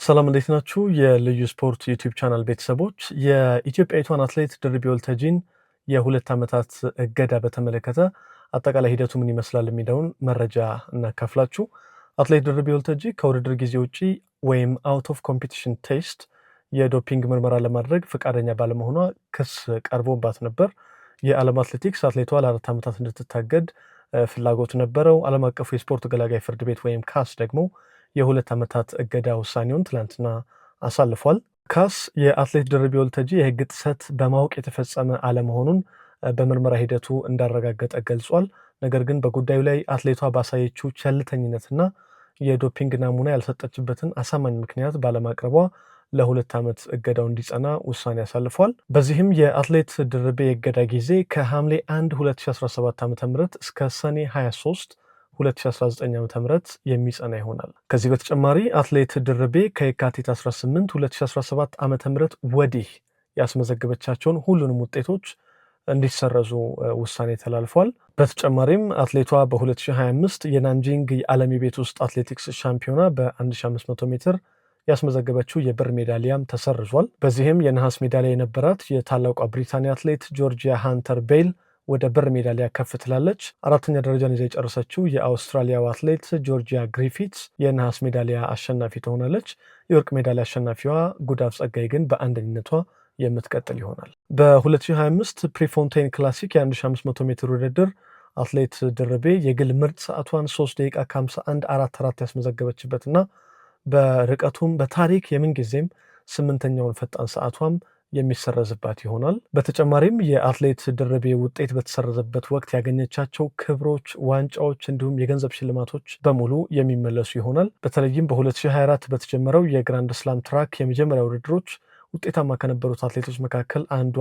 ሰላም እንዴት ናችሁ? የልዩ ስፖርት ዩቲዩብ ቻናል ቤተሰቦች የኢትዮጵያዊቷን አትሌት ድርቤ ወልተጂን የሁለት ዓመታት እገዳ በተመለከተ አጠቃላይ ሂደቱ ምን ይመስላል የሚለውን መረጃ እናካፍላችሁ። አትሌት ድርቤ ወልተጂ ከውድድር ጊዜ ውጪ ወይም አውት ኦፍ ኮምፒቲሽን ቴስት የዶፒንግ ምርመራ ለማድረግ ፈቃደኛ ባለመሆኗ ክስ ቀርቦባት ነበር። የዓለም አትሌቲክስ አትሌቷ ለ4 ዓመታት እንድትታገድ ፍላጎት ነበረው። ዓለም አቀፉ የስፖርት ገላጋይ ፍርድ ቤት ወይም ካስ ደግሞ የሁለት ዓመታት እገዳ ውሳኔውን ትላንትና አሳልፏል። ካስ የአትሌት ድርቤ ወልተጂ የህግ ጥሰት በማወቅ የተፈጸመ አለመሆኑን በምርመራ ሂደቱ እንዳረጋገጠ ገልጿል። ነገር ግን በጉዳዩ ላይ አትሌቷ ባሳየችው ቸልተኝነትና የዶፒንግ ናሙና ያልሰጠችበትን አሳማኝ ምክንያት ባለማቅረቧ ለሁለት ዓመት እገዳው እንዲጸና ውሳኔ ያሳልፏል። በዚህም የአትሌት ድርቤ የእገዳ ጊዜ ከሐምሌ 1 2017 ዓ.ም እስከ ሰኔ 23 2019 ዓ.ም የሚጸና ይሆናል። ከዚህ በተጨማሪ አትሌት ድርቤ ከየካቲት 18 2017 ዓ.ም ወዲህ ያስመዘገበቻቸውን ሁሉንም ውጤቶች እንዲሰረዙ ውሳኔ ተላልፏል። በተጨማሪም አትሌቷ በ2025 የናንጂንግ የዓለም የቤት ውስጥ አትሌቲክስ ሻምፒዮና በ1500 ሜትር ያስመዘገበችው የብር ሜዳሊያም ተሰርዟል። በዚህም የነሐስ ሜዳሊያ የነበራት የታላቋ ብሪታንያ አትሌት ጆርጂያ ሃንተር ቤል ወደ ብር ሜዳሊያ ከፍ ትላለች። አራተኛ ደረጃን ይዛ የጨረሰችው የአውስትራሊያው አትሌት ጆርጂያ ግሪፊትስ የነሐስ ሜዳሊያ አሸናፊ ትሆናለች። የወርቅ ሜዳሊያ አሸናፊዋ ጉዳፍ ጸጋይ ግን በአንደኝነቷ የምትቀጥል ይሆናል። በ2025 ፕሪፎንቴን ክላሲክ የ1500 ሜትር ውድድር አትሌት ድርቤ የግል ምርጥ ሰዓቷን 3 ደቂቃ ከ51.44 ያስመዘገበችበትና በርቀቱም በታሪክ የምንጊዜም 8ኛውን ፈጣን ሰዓቷም የሚሰረዝባት ይሆናል። በተጨማሪም የአትሌት ድርቤ ውጤት በተሰረዘበት ወቅት ያገኘቻቸው ክብሮች፣ ዋንጫዎች እንዲሁም የገንዘብ ሽልማቶች በሙሉ የሚመለሱ ይሆናል። በተለይም በ2024 በተጀመረው የግራንድ ስላም ትራክ የመጀመሪያ ውድድሮች ውጤታማ ከነበሩት አትሌቶች መካከል አንዷ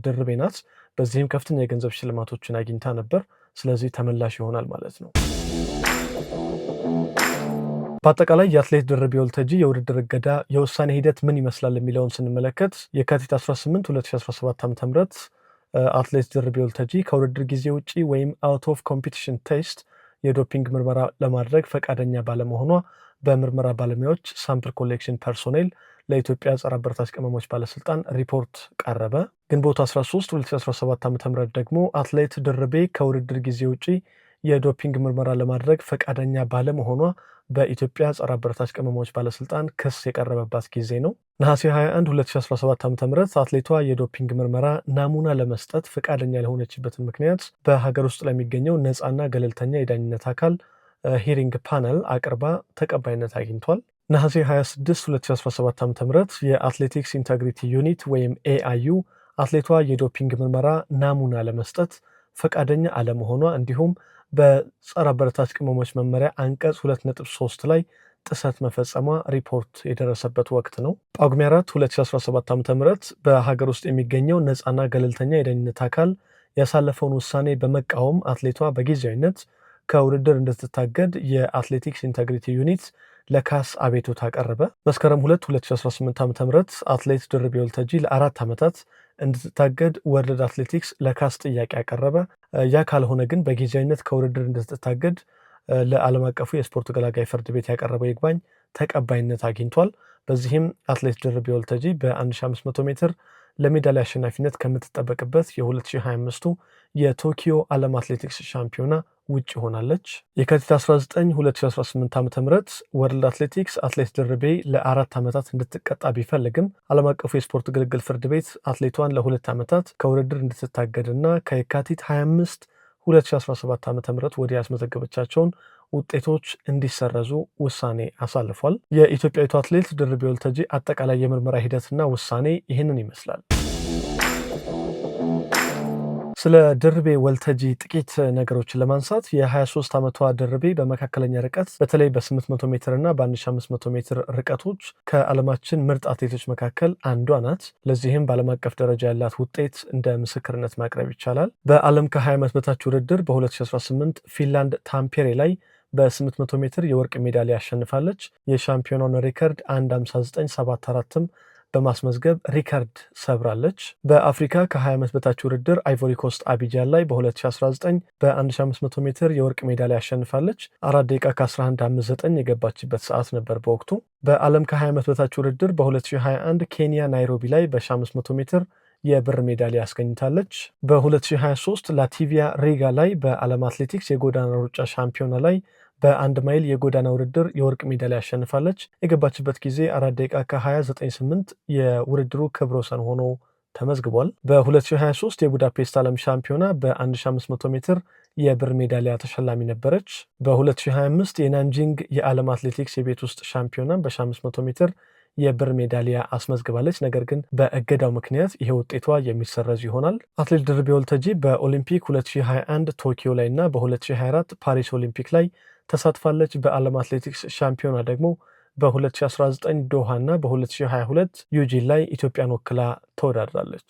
ድርቤ ናት። በዚህም ከፍተኛ የገንዘብ ሽልማቶችን አግኝታ ነበር። ስለዚህ ተመላሽ ይሆናል ማለት ነው። በአጠቃላይ የአትሌት ድርቤ ወልተጂ የውድድር እገዳ የውሳኔ ሂደት ምን ይመስላል የሚለውን ስንመለከት የካቲት 18 2017 ዓ.ም አትሌት ድርቤ ወልተጂ ከውድድር ጊዜ ውጪ ወይም አውት ኦፍ ኮምፒቲሽን ቴስት የዶፒንግ ምርመራ ለማድረግ ፈቃደኛ ባለመሆኗ በምርመራ ባለሙያዎች ሳምፕል ኮሌክሽን ፐርሶኔል ለኢትዮጵያ ጸረ አበረታች ቅመሞች ባለስልጣን ሪፖርት ቀረበ። ግንቦት 13 2017 ዓ.ም ደግሞ አትሌት ድርቤ ከውድድር ጊዜ ውጪ የዶፒንግ ምርመራ ለማድረግ ፈቃደኛ ባለመሆኗ በኢትዮጵያ ጸረ አበረታች ቅመሞች ባለስልጣን ክስ የቀረበባት ጊዜ ነው። ነሐሴ 21 2017 ዓ.ም አትሌቷ የዶፒንግ ምርመራ ናሙና ለመስጠት ፈቃደኛ ያልሆነችበትን ምክንያት በሀገር ውስጥ ለሚገኘው ነፃና ገለልተኛ የዳኝነት አካል ሂሪንግ ፓነል አቅርባ ተቀባይነት አግኝቷል። ነሐሴ 26 2017 ዓ.ም የአትሌቲክስ ኢንተግሪቲ ዩኒት ወይም ኤአዩ አትሌቷ የዶፒንግ ምርመራ ናሙና ለመስጠት ፈቃደኛ አለመሆኗ እንዲሁም በጸረ አበረታች ቅመሞች መመሪያ አንቀጽ 2.3 ላይ ጥሰት መፈጸሟ ሪፖርት የደረሰበት ወቅት ነው። ጳጉሜ 4 2017 ዓ.ም በሀገር ውስጥ የሚገኘው ነፃና ገለልተኛ የዳኝነት አካል ያሳለፈውን ውሳኔ በመቃወም አትሌቷ በጊዜያዊነት ከውድድር እንድትታገድ የአትሌቲክስ ኢንተግሪቲ ዩኒት ለካስ አቤቱታ ቀረበ። መስከረም 2 2018 ዓ.ም አትሌት ድርቤ ወልተጂ ለ4 ዓመታት እንድትታገድ ወርልድ አትሌቲክስ ለካስ ጥያቄ ያቀረበ። ያ ካልሆነ ግን በጊዜያዊነት ከውድድር እንድትታገድ ለዓለም አቀፉ የስፖርት ገላጋይ ፍርድ ቤት ያቀረበው ይግባኝ ተቀባይነት አግኝቷል። በዚህም አትሌት ድርቤ ወልተጂ በ1500 ሜትር ለሜዳሊያ አሸናፊነት ከምትጠበቅበት የ2025 የቶኪዮ ዓለም አትሌቲክስ ሻምፒዮና ውጭ ሆናለች። የካቲት 19 2018 ዓ.ም ወርልድ አትሌቲክስ አትሌት ድርቤ ለ4 ዓመታት እንድትቀጣ ቢፈልግም ዓለም አቀፉ የስፖርት ግልግል ፍርድ ቤት አትሌቷን ለ2 ዓመታት ከውድድር እንድትታገድና ከየካቲት 25 2017 ዓ.ም ወዲህ ያስመዘገበቻቸውን ውጤቶች እንዲሰረዙ ውሳኔ አሳልፏል። የኢትዮጵያዊቱ አትሌት ድርቤ ወልተጂ አጠቃላይ የምርመራ ሂደትና ውሳኔ ይህንን ይመስላል። ስለ ድርቤ ወልተጂ ጥቂት ነገሮችን ለማንሳት የ23 ዓመቷ ድርቤ በመካከለኛ ርቀት በተለይ በ800 ሜትር እና በ1500 ሜትር ርቀቶች ከዓለማችን ምርጥ አትሌቶች መካከል አንዷ ናት። ለዚህም በዓለም አቀፍ ደረጃ ያላት ውጤት እንደ ምስክርነት ማቅረብ ይቻላል። በዓለም ከ20 ዓመት በታች ውድድር በ2018 ፊንላንድ ታምፔሬ ላይ በ800 ሜትር የወርቅ ሜዳሊያ አሸንፋለች። የሻምፒዮናውን ሪከርድ 1:59.74 በማስመዝገብ ሪከርድ ሰብራለች። በአፍሪካ ከ20 ዓመት በታች ውድድር አይቮሪ ኮስት አቢጃን ላይ በ2019 በ1500 ሜትር የወርቅ ሜዳሊያ አሸንፋለች። 4 ደቂቃ ከ11:59 የገባችበት ሰዓት ነበር በወቅቱ። በዓለም ከ20 ዓመት በታች ውድድር በ2021 ኬንያ ናይሮቢ ላይ በ1500 ሜትር የብር ሜዳሊያ አስገኝታለች። በ2023 ላቲቪያ ሪጋ ላይ በዓለም አትሌቲክስ የጎዳና ሩጫ ሻምፒዮና ላይ በ1 ማይል የጎዳና ውድድር የወርቅ ሜዳሊያ አሸንፋለች። የገባችበት ጊዜ 4 ደቂቃ ከ20:98 የውድድሩ ክብረ ወሰን ሆኖ ተመዝግቧል። በ2023 የቡዳፔስት ዓለም ሻምፒዮና በ1500 ሜትር የብር ሜዳሊያ ተሸላሚ ነበረች። በ2025 የናንጂንግ የዓለም አትሌቲክስ የቤት ውስጥ ሻምፒዮና በ1500 ሜትር የብር ሜዳሊያ አስመዝግባለች። ነገር ግን በእገዳው ምክንያት ይሄ ውጤቷ የሚሰረዝ ይሆናል። አትሌት ድርቤ ወልተጂ በኦሊምፒክ 2021 ቶኪዮ ላይ እና በ2024 ፓሪስ ኦሊምፒክ ላይ ተሳትፋለች። በዓለም አትሌቲክስ ሻምፒዮና ደግሞ በ2019 ዶሃ እና በ2022 ዩጂን ላይ ኢትዮጵያን ወክላ ተወዳድራለች።